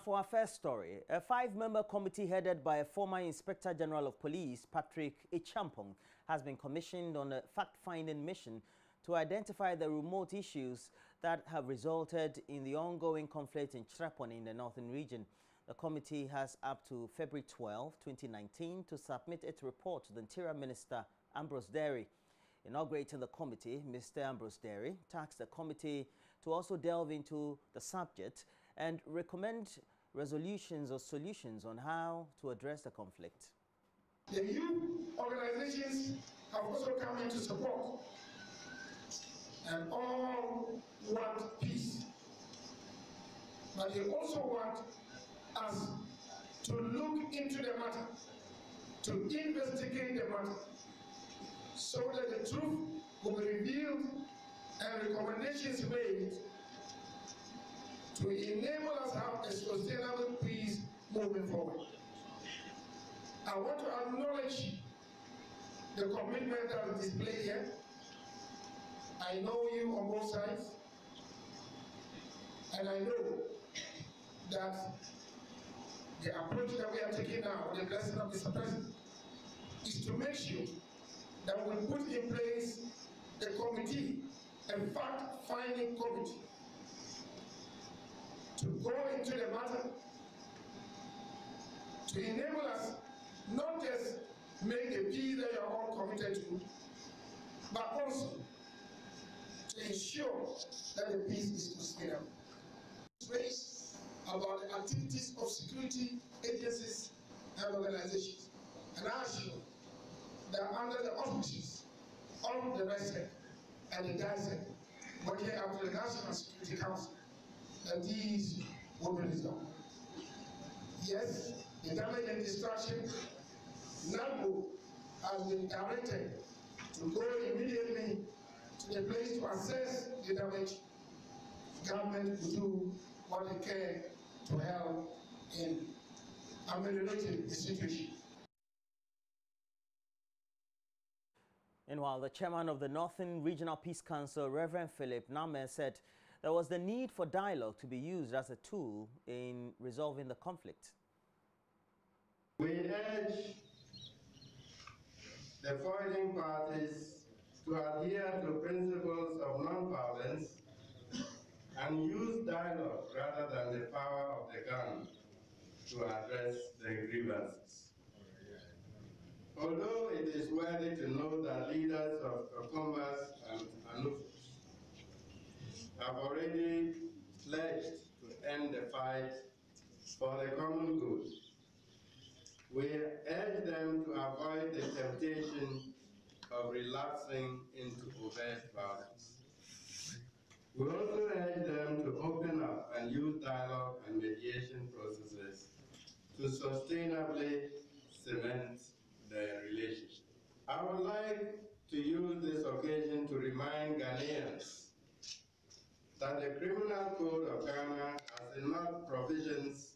Now for our first story, a 5-member committee headed by a former Inspector General of Police, Patrick Echampong, has been commissioned on a fact-finding mission to identify the remote issues that have resulted in the ongoing conflict in Trepon in the northern region. The committee has up to February 12, 2019 to submit its report to the Interior Minister, Ambrose Derry. Inaugurating the committee, Mr. Ambrose Derry tasked the committee to also delve into the subject and recommend resolutions or solutions on how to address the conflict. The youth organizations have also come into support, and all want peace. But they also want us to look into the matter, to investigate the matter, so that the truth will be revealed and recommendations made to enable us to have a sustainable peace moving forward. I want to acknowledge the commitment that is displayed here. I know you on both sides, and I know that the approach that we are taking now, with the blessing of Mr. President, is to make sure that we put in place a committee, a fact-finding committee, to go into the matter, to enable us not just make the peace that you are all committed to, but also to ensure that the peace is sustainable. Raised about the activities of security agencies and organizations, and I assure that under the auspices of the RESEC and the DISEC, working up to the National Security Council, that these will be resolved. Yes, the damage and destruction, NABO has been directed to go immediately to the place to assess the damage. Government will do what it can to help in ameliorating the situation. Meanwhile, the chairman of the Northern Regional Peace Council, Reverend Philip Name, said there was the need for dialogue to be used as a tool in resolving the conflict. We urge the fighting parties to adhere to principles of non-violence and use dialogue rather than the power of the gun to address their grievances. Although it is worthy to know that leaders of Kokombas and Anufus have already pledged to end the fight for the common good, we urge them to avoid the temptation of relapsing into overt violence. We also urge them to open up and use dialogue and mediation processes to sustainably cement their relationship. I would like to use this occasion to remind Ghanaians that the Criminal Code of Ghana has enough provisions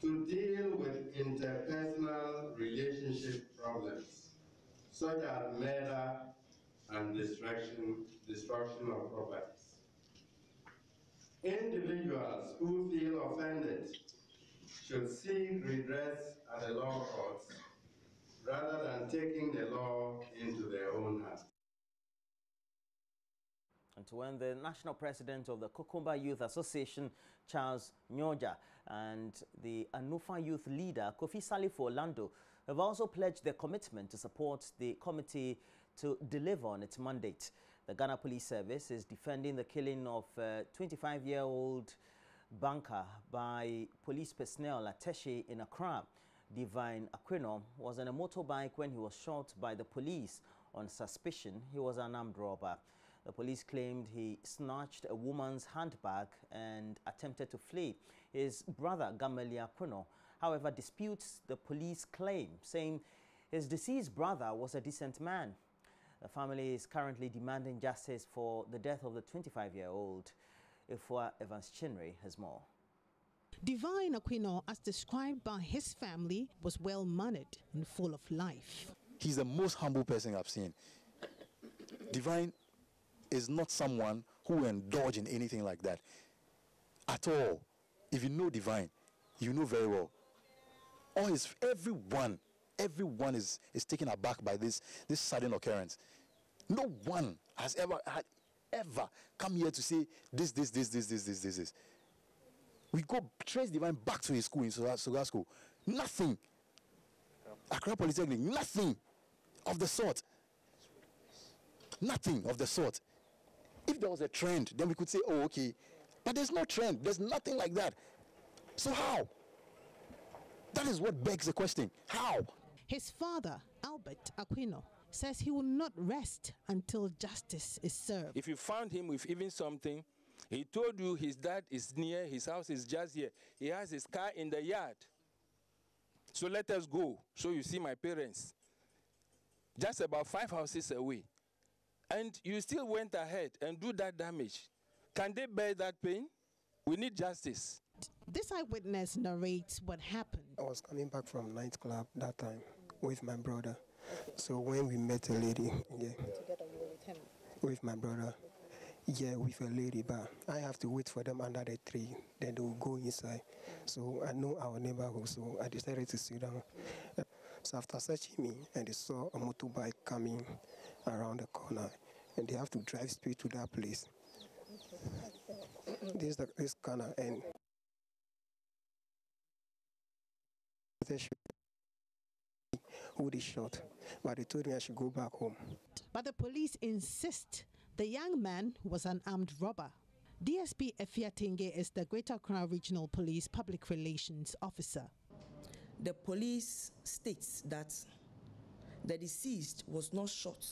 to deal with interpersonal relationship problems, such as murder and destruction of properties. Individuals who feel offended should seek redress at the law courts rather than taking the law into their own hands. And to when the national president of the Kokomba Youth Association, Charles Nyoja, and the Anufa youth leader, Kofi Salifo Orlando, have also pledged their commitment to support the committee to deliver on its mandate. The Ghana Police Service is defending the killing of a 25-year-old banker by police personnel at Teshi in Accra. Divine Aquino was on a motorbike when he was shot by the police on suspicion he was an armed robber. The police claimed he snatched a woman's handbag and attempted to flee. His brother, Gameli Aquino, however, disputes the police claim, saying his deceased brother was a decent man. The family is currently demanding justice for the death of the 25-year-old. Ifua Evans Chinry has more. Divine Aquino, as described by his family, was well-mannered and full of life. He's the most humble person I've seen. Divine is not someone who will indulge in anything like that at all. If you know Divine, you know very well. Everyone is taken aback by this sudden occurrence. No one has ever come here to say this. We go trace Divine back to his school in Sugar School. Nothing. Accra Polytechnic, nothing of the sort. Nothing of the sort. If there was a trend, then we could say, oh, okay. But there's no trend. There's nothing like that. So how? That is what begs the question. How? His father, Albert Aquino, says he will not rest until justice is served. If you found him with even something, he told you his dad is near, his house is just here. He has his car in the yard. So let us go. So you see my parents. Just about 5 houses away. And you still went ahead and do that damage. Can they bear that pain? We need justice. This eyewitness narrates what happened. I was coming back from nightclub that time with my brother. So when we met a lady, yeah. Together you were with him? With my brother. Yeah, with a lady, but I have to wait for them under the tree. Then they will go inside. So I know our neighborhood, so I decided to sit down. So after searching me, and they saw a motorbike coming around the corner, and they have to drive straight to that place. This corner, and who they shot, but they told me I should go back home. But the police insist the young man was an armed robber. DSP Efiatenge is the Greater Accra Regional Police Public Relations Officer. The police states that the deceased was not shot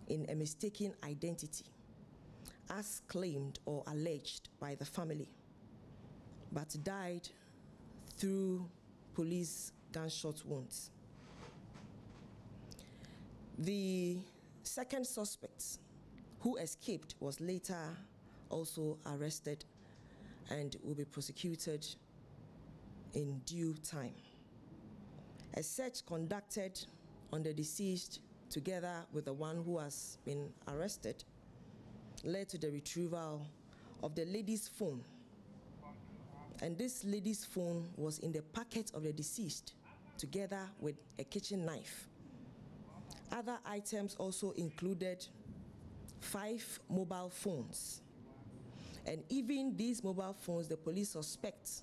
in a mistaken identity, as claimed or alleged by the family, but died through police gunshot wounds. The second suspect, who escaped, was later also arrested and will be prosecuted in due time. A search conducted on the deceased together with the one who has been arrested led to the retrieval of the lady's phone. And this lady's phone was in the pocket of the deceased together with a kitchen knife. Other items also included 5 mobile phones. And even these mobile phones, the police suspect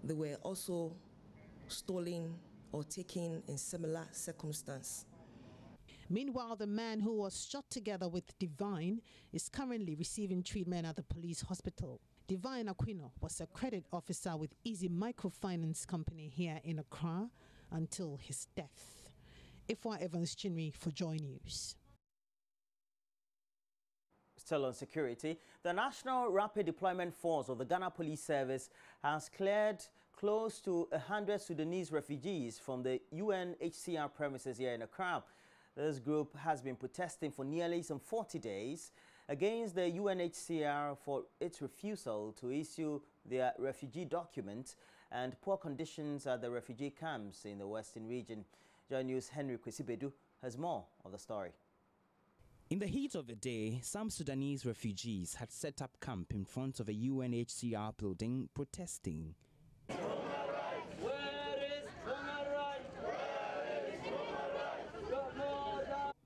they were also stolen or taken in similar circumstance. Meanwhile, the man who was shot together with Divine is currently receiving treatment at the police hospital. Divine Aquino was a credit officer with Easy Microfinance Company here in Accra until his death. Ifwa Evans Chinri for Joy News. Still on security, the National Rapid Deployment Force of the Ghana Police Service has cleared close to 100 Sudanese refugees from the UNHCR premises here in Accra. This group has been protesting for nearly some 40 days against the UNHCR for its refusal to issue their refugee document and poor conditions at the refugee camps in the Western region. JoyNews' Henry Kwesibedu has more of the story. In the heat of the day, some Sudanese refugees had set up camp in front of a UNHCR building protesting.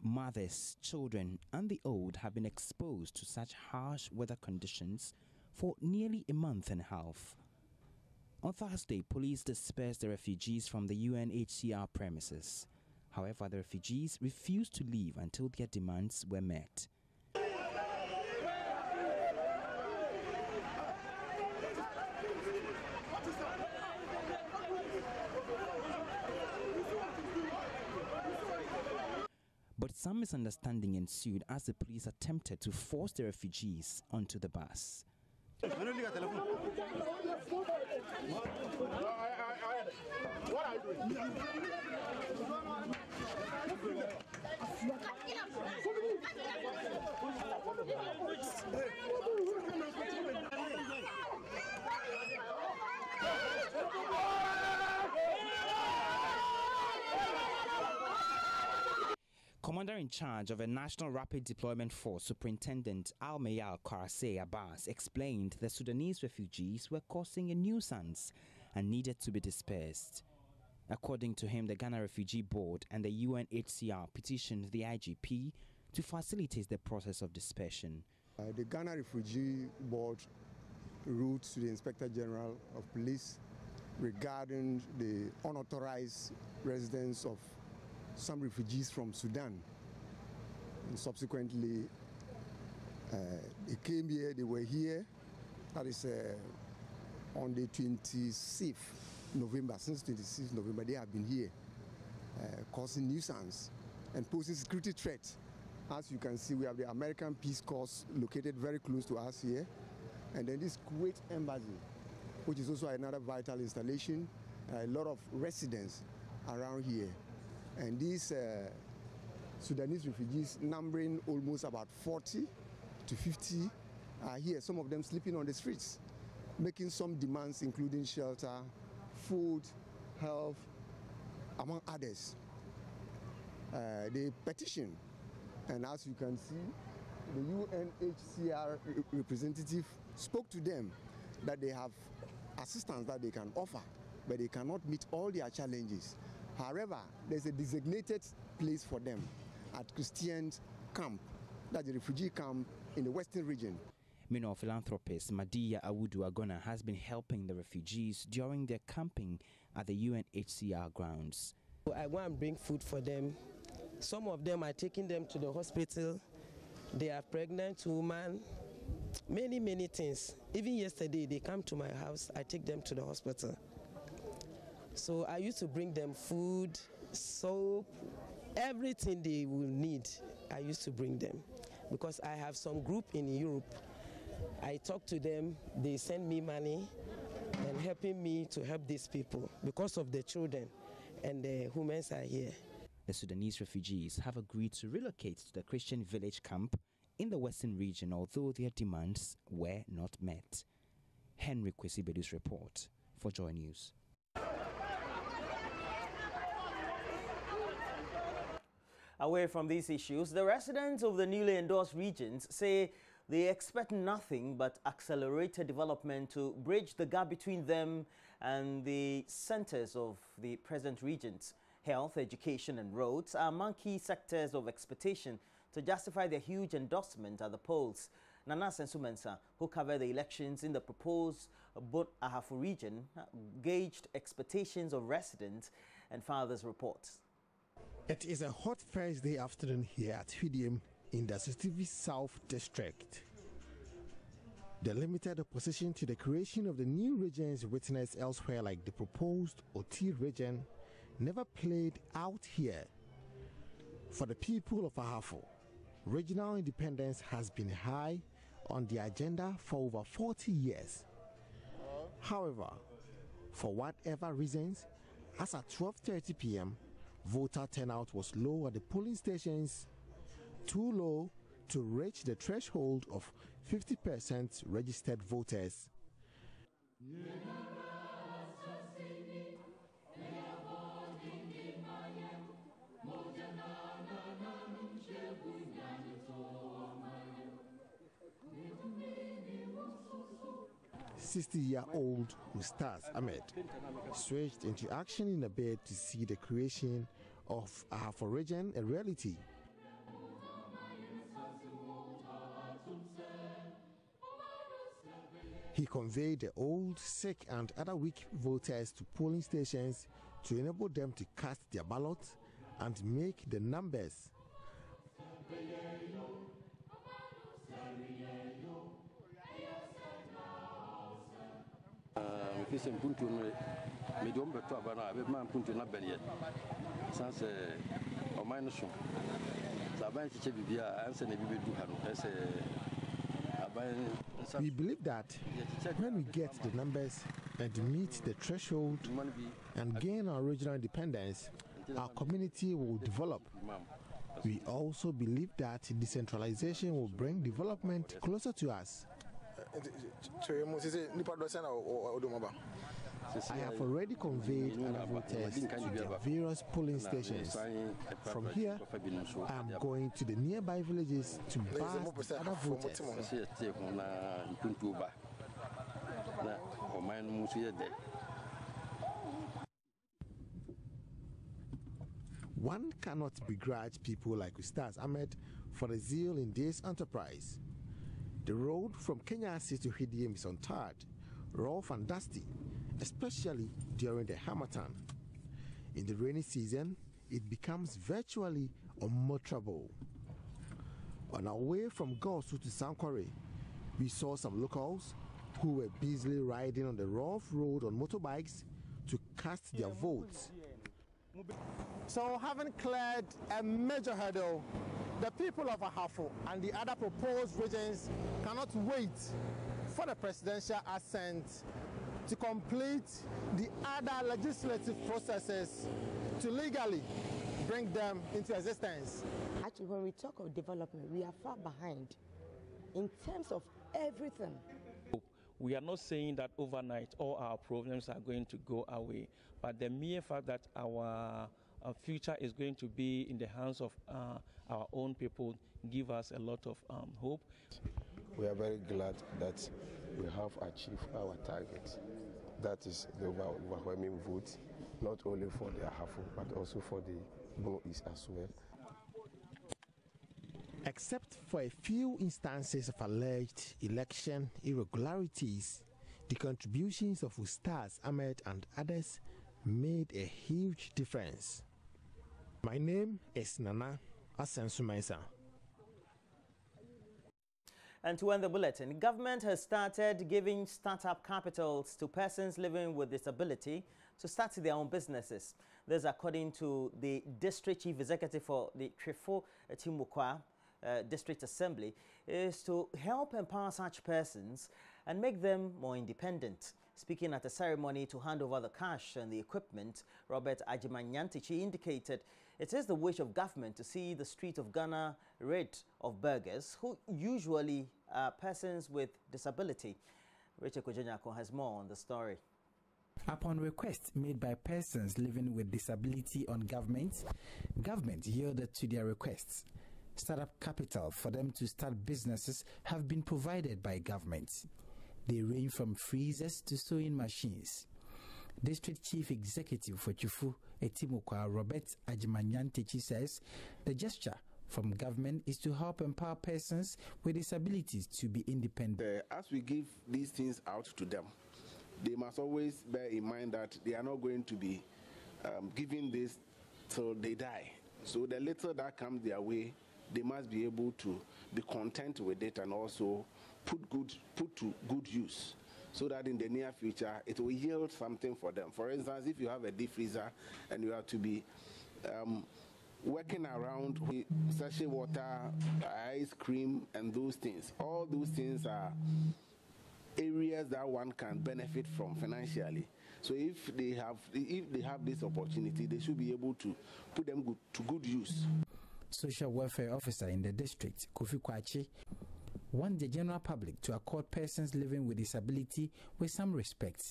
Mothers, children and the old have been exposed to such harsh weather conditions for nearly a month and a half. On Thursday, police dispersed the refugees from the UNHCR premises. However, the refugees refused to leave until their demands were met. But some misunderstanding ensued as the police attempted to force the refugees onto the bus. Commander-in-charge of a National Rapid Deployment Force, Superintendent Al-Mayal Kwarase Abbas, explained the Sudanese refugees were causing a nuisance and needed to be dispersed. According to him, the Ghana Refugee Board and the UNHCR petitioned the IGP to facilitate the process of dispersion. The Ghana Refugee Board wrote to the Inspector General of Police regarding the unauthorized residence of some refugees from Sudan. And subsequently, they came here, they were here, that is on the 26th November, since 26th November, they have been here, causing nuisance and posing security threats. As you can see, we have the American Peace Corps located very close to us here, and then this Kuwait Embassy, which is also another vital installation, a lot of residents around here. And these Sudanese refugees, numbering almost about 40 to 50, are here, some of them sleeping on the streets, making some demands including shelter, food, health, among others. They petition, and as you can see, the UNHCR representative spoke to them that they have assistance that they can offer, but they cannot meet all their challenges. However, there's a designated place for them at Christian camp, that's the refugee camp in the western region. Meanwhile, philanthropist Madiya Awudu Agona has been helping the refugees during their camping at the UNHCR grounds. I go and bring food for them. Some of them are taking them to the hospital. They are pregnant women, many things. Even yesterday, they come to my house, I take them to the hospital. So I used to bring them food, soap, everything they will need, I used to bring them. Because I have some group in Europe. I talk to them, they send me money and helping me to help these people because of the children and the women are here. The Sudanese refugees have agreed to relocate to the Christian village camp in the western region, although their demands were not met. Henry Kwesibedu's report for JoyNews. Away from these issues, the residents of the newly endorsed regions say they expect nothing but accelerated development to bridge the gap between them and the centers of the present regions. Health, education and roads are among key sectors of expectation to justify their huge endorsement at the polls. Nana Sensumensa, who covered the elections in the proposed Bot Ahafo region, gauged expectations of residents and fathers reports. It is a hot Thursday afternoon here at Hwidium in the Sestivi South District. The limited opposition to the creation of the new regions witnessed elsewhere, like the proposed Oti region, never played out here. For the people of Ahafo, regional independence has been high on the agenda for over 40 years. However, for whatever reasons, as at 12:30 p.m., voter turnout was low at the polling stations, too low to reach the threshold of 50% registered voters. "60-year-old Ustaz Ahmed switched into action in a bid to see the creation of Ahafo region a reality. He conveyed the old, sick and other weak voters to polling stations to enable them to cast their ballots and make the numbers. We believe that when we get the numbers and meet the threshold and gain our regional independence, our community will develop. We also believe that decentralization will bring development closer to us. I have already conveyed other voters to the various polling stations. From here, I am going to the nearby villages to bust other voters. One cannot begrudge people like Ustaz Ahmed for the zeal in this enterprise. The road from Kenyasi to Hidiem is untarred, rough and dusty, especially during the Harmattan. In the rainy season, it becomes virtually unmotorable. On our way from Gosu to Sankwari, we saw some locals who were busily riding on the rough road on motorbikes to cast their votes. So, having cleared a major hurdle, the people of Ahafo and the other proposed regions cannot wait for the presidential assent to complete the other legislative processes to legally bring them into existence. Actually, when we talk of development, we are far behind in terms of everything. We are not saying that overnight all our problems are going to go away, but the mere fact that our future is going to be in the hands of our own people give us a lot of hope. We are very glad that we have achieved our target. That is the overwhelming vote, not only for the Ahafo, but also for the Bono East as well. Except for a few instances of alleged election irregularities, the contributions of Ustaz Ahmed and others made a huge difference. My name is Nana Asensumaisa. And to end the bulletin, the government has started giving startup capitals to persons living with disability to start their own businesses. This, according to the District Chief Executive for the Trifo Timukwa District Assembly, is to help empower such persons and make them more independent. Speaking at a ceremony to hand over the cash and the equipment, Robert Ajimanyantichi indicated it is the wish of government to see the street of Ghana rid of burghers who usually are persons with disability. Richard Kojanyako has more on the story. Upon request made by persons living with disability on government yielded to their requests. Startup capital for them to start businesses have been provided by government. They range from freezers to sewing machines. District Chief Executive for Chufu Etimokwa, Robert Ajimanyantichi, says the gesture from government is to help empower persons with disabilities to be independent. As we give these things out to them, they must always bear in mind that they are not going to be giving this till they die. So the little that comes their way, they must be able to be content with it and also put to good use, so that in the near future it will yield something for them. For instance, if you have a deep freezer and you have to be working around with sachet water, ice cream, and those things, all those things are areas that one can benefit from financially. So if they have this opportunity, they should be able to put them to good use. Social Welfare Officer in the district, Kofi Kwachi, wants the general public to accord persons living with disability with some respect.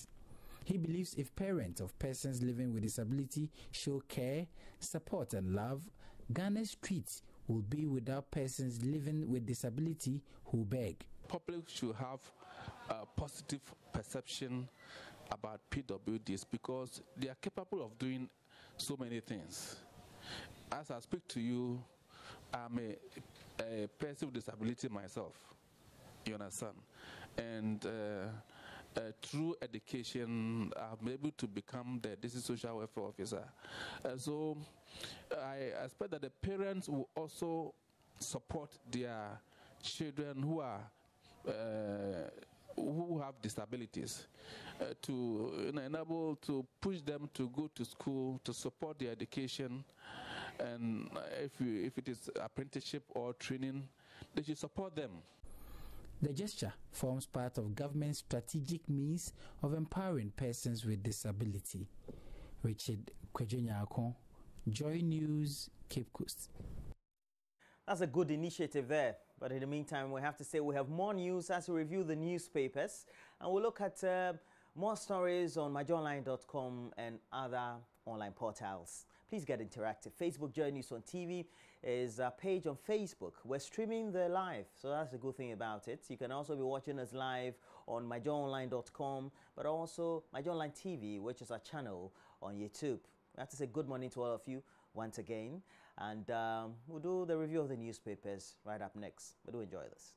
He believes if parents of persons living with disability show care, support and love, Ghana's streets will be without persons living with disability who beg. Public should have a positive perception about PWDs because they are capable of doing so many things. As I speak to you, I'm a person with disability myself, you understand? And through education, I've been able to become the district social welfare officer. So I expect that the parents will also support their children who are who have disabilities to enable to push them to go to school, to support their education, and if it is apprenticeship or training, they should support them. The gesture forms part of government's strategic means of empowering persons with disability. Richard Kwejenyako, Joy News, Cape Coast. That's a good initiative there. But in the meantime, we have to say we have more news as we review the newspapers. And we'll look at more stories on myjoyonline.com and other online portals. Please get interactive. Facebook JoyNews on TV is a page on Facebook. We're streaming the live, so that's the good thing about it. You can also be watching us live on myjoyonline.com, but also MyJoyOnline TV, which is our channel on YouTube. I have to say good morning to all of you. once again. And we'll do the review of the newspapers right up next. But do enjoy this.